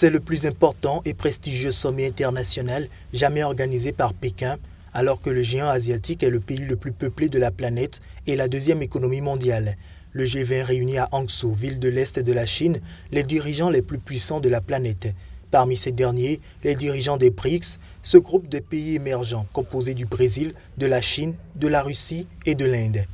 C'est le plus important et prestigieux sommet international jamais organisé par Pékin, alors que le géant asiatique est le pays le plus peuplé de la planète et la deuxième économie mondiale. Le G20 réunit à Hangzhou, ville de l'Est de la Chine, les dirigeants les plus puissants de la planète. Parmi ces derniers, les dirigeants des BRICS, ce groupe de pays émergents composé du Brésil, de la Chine, de la Russie et de l'Inde.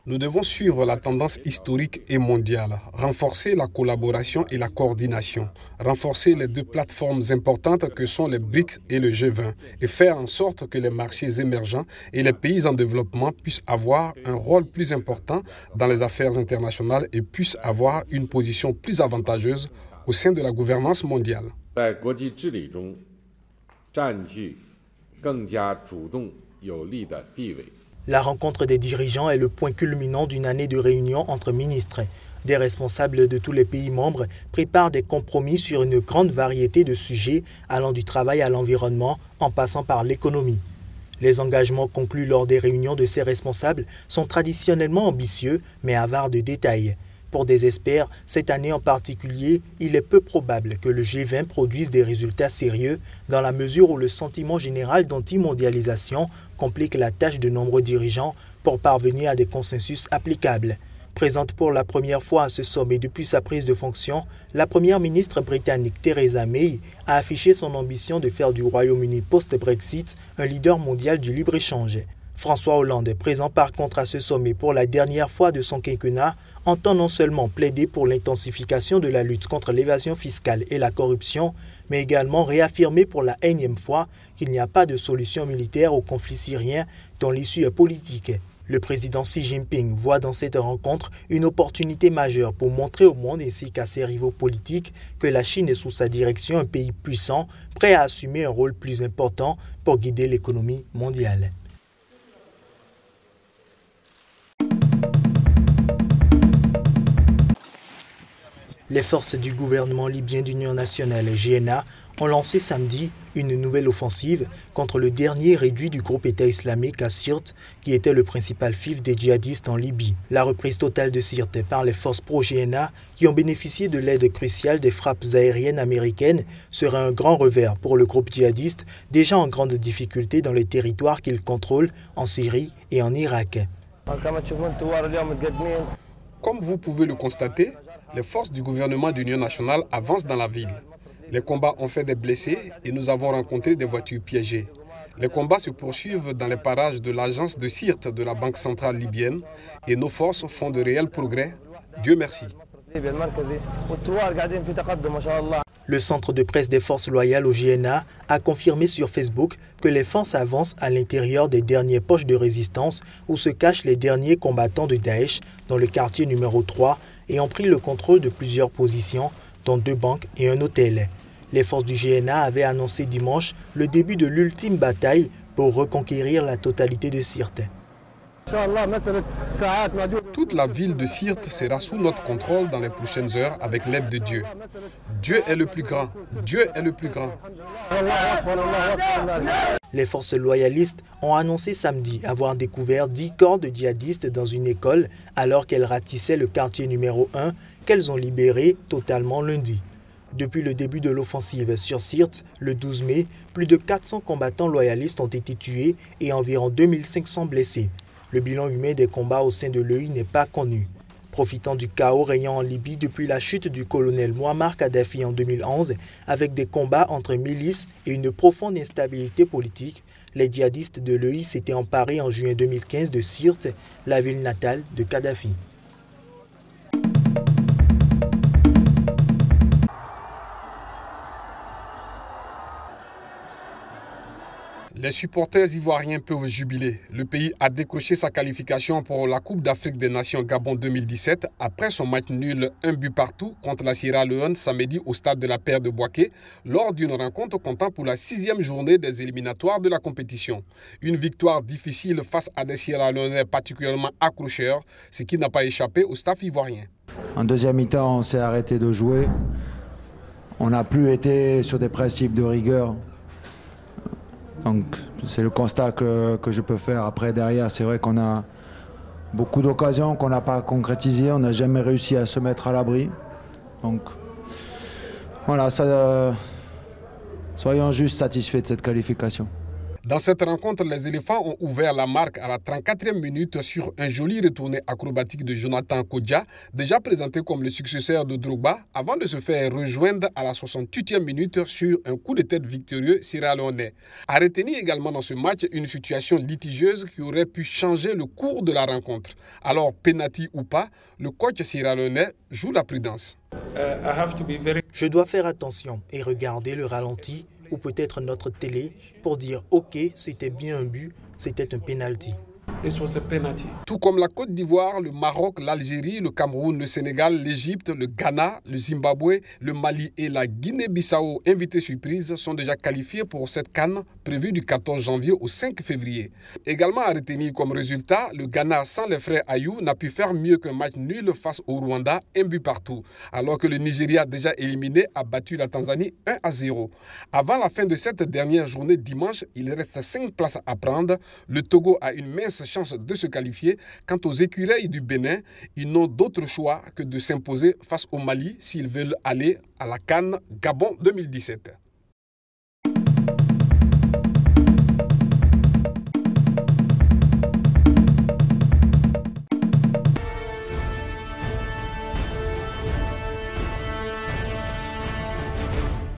Nous devons suivre la tendance historique et mondiale, renforcer la collaboration et la coordination, renforcer les deux plateformes importantes que sont les BRICS et le G20 et faire en sorte que les marchés émergents et les pays en développement puissent avoir un rôle plus important dans les affaires internationales et puissent avoir une position plus avantageuse au sein de la gouvernance mondiale. La rencontre des dirigeants est le point culminant d'une année de réunions entre ministres. Des responsables de tous les pays membres préparent des compromis sur une grande variété de sujets allant du travail à l'environnement en passant par l'économie. Les engagements conclus lors des réunions de ces responsables sont traditionnellement ambitieux mais avares de détails. Pour des experts, cette année en particulier, il est peu probable que le G20 produise des résultats sérieux dans la mesure où le sentiment général d'anti-mondialisation complique la tâche de nombreux dirigeants pour parvenir à des consensus applicables. Présente pour la première fois à ce sommet depuis sa prise de fonction, la première ministre britannique Theresa May a affiché son ambition de faire du Royaume-Uni post-Brexit un leader mondial du libre-échange. François Hollande, présent par contre à ce sommet pour la dernière fois de son quinquennat, entend non seulement plaider pour l'intensification de la lutte contre l'évasion fiscale et la corruption, mais également réaffirmer pour la énième fois qu'il n'y a pas de solution militaire au conflit syrien dont l'issue est politique. Le président Xi Jinping voit dans cette rencontre une opportunité majeure pour montrer au monde ainsi qu'à ses rivaux politiques que la Chine est sous sa direction un pays puissant, prêt à assumer un rôle plus important pour guider l'économie mondiale. Les forces du gouvernement libyen d'Union nationale, GNA, ont lancé samedi une nouvelle offensive contre le dernier réduit du groupe État islamique à Sirte, qui était le principal fief des djihadistes en Libye. La reprise totale de Sirte par les forces pro-GNA, qui ont bénéficié de l'aide cruciale des frappes aériennes américaines, serait un grand revers pour le groupe djihadiste, déjà en grande difficulté dans les territoires qu'il contrôle en Syrie et en Irak. Comme vous pouvez le constater, les forces du gouvernement d'Union nationale avancent dans la ville. Les combats ont fait des blessés et nous avons rencontré des voitures piégées. Les combats se poursuivent dans les parages de l'agence de Sirte de la Banque centrale libyenne et nos forces font de réels progrès. Dieu merci. Le centre de presse des forces loyales au GNA a confirmé sur Facebook que les forces avancent à l'intérieur des dernières poches de résistance où se cachent les derniers combattants de Daesh dans le quartier numéro 3 et ont pris le contrôle de plusieurs positions, dont 2 banques et un hôtel. Les forces du GNA avaient annoncé dimanche le début de l'ultime bataille pour reconquérir la totalité de Sirte. Toute la ville de Sirte sera sous notre contrôle dans les prochaines heures avec l'aide de Dieu. Dieu est le plus grand. Dieu est le plus grand. Les forces loyalistes ont annoncé samedi avoir découvert 10 corps de djihadistes dans une école alors qu'elles ratissaient le quartier numéro 1 qu'elles ont libéré totalement lundi. Depuis le début de l'offensive sur Sirte, le 12 mai, plus de 400 combattants loyalistes ont été tués et environ 2500 blessés. Le bilan humain des combats au sein de l'EI n'est pas connu. Profitant du chaos régnant en Libye depuis la chute du colonel Muammar Kadhafi en 2011, avec des combats entre milices et une profonde instabilité politique, les djihadistes de l'EI s'étaient emparés en juin 2015 de Sirte, la ville natale de Kadhafi. Les supporters ivoiriens peuvent jubiler. Le pays a décroché sa qualification pour la Coupe d'Afrique des Nations Gabon 2017 après son match nul 1 but partout contre la Sierra Leone samedi au stade de la Paire de Bouaké lors d'une rencontre comptant pour la 6e journée des éliminatoires de la compétition. Une victoire difficile face à des Sierra Leonais particulièrement accrocheurs, ce qui n'a pas échappé au staff ivoirien. En deuxième mi-temps, on s'est arrêté de jouer. On n'a plus été sur des principes de rigueur. Donc c'est le constat que je peux faire. Après derrière, c'est vrai qu'on a Beaucoup d'occasions qu'on n'a pas concrétisées, on n'a jamais réussi à se mettre à l'abri. Donc voilà, soyons juste satisfaits de cette qualification. Dans cette rencontre, les éléphants ont ouvert la marque à la 34e minute sur un joli retourné acrobatique de Jonathan Kodja, déjà présenté comme le successeur de Drogba, avant de se faire rejoindre à la 68e minute sur un coup de tête victorieux sierra-léonais. À retenir également dans ce match une situation litigieuse qui aurait pu changer le cours de la rencontre. Alors, penalty ou pas, le coach sierra-léonais joue la prudence. Je dois faire attention et regarder le ralenti ou peut-être notre télé pour dire « Ok, c'était bien un but, c'était un penalty ». Tout comme la Côte d'Ivoire, le Maroc, l'Algérie, le Cameroun, le Sénégal, l'Égypte, le Ghana, le Zimbabwe, le Mali et la Guinée-Bissau, invités surprises, sont déjà qualifiés pour cette CAN prévue du 14 janvier au 5 février. Également à retenir comme résultat, le Ghana sans les frères Ayou n'a pu faire mieux qu'un match nul face au Rwanda, un but partout, alors que le Nigeria déjà éliminé a battu la Tanzanie 1-0. Avant la fin de cette dernière journée dimanche, il reste 5 places à prendre. Le Togo a une mince chance de se qualifier. Quant aux écureuils du Bénin, ils n'ont d'autre choix que de s'imposer face au Mali s'ils veulent aller à la CAN Gabon 2017.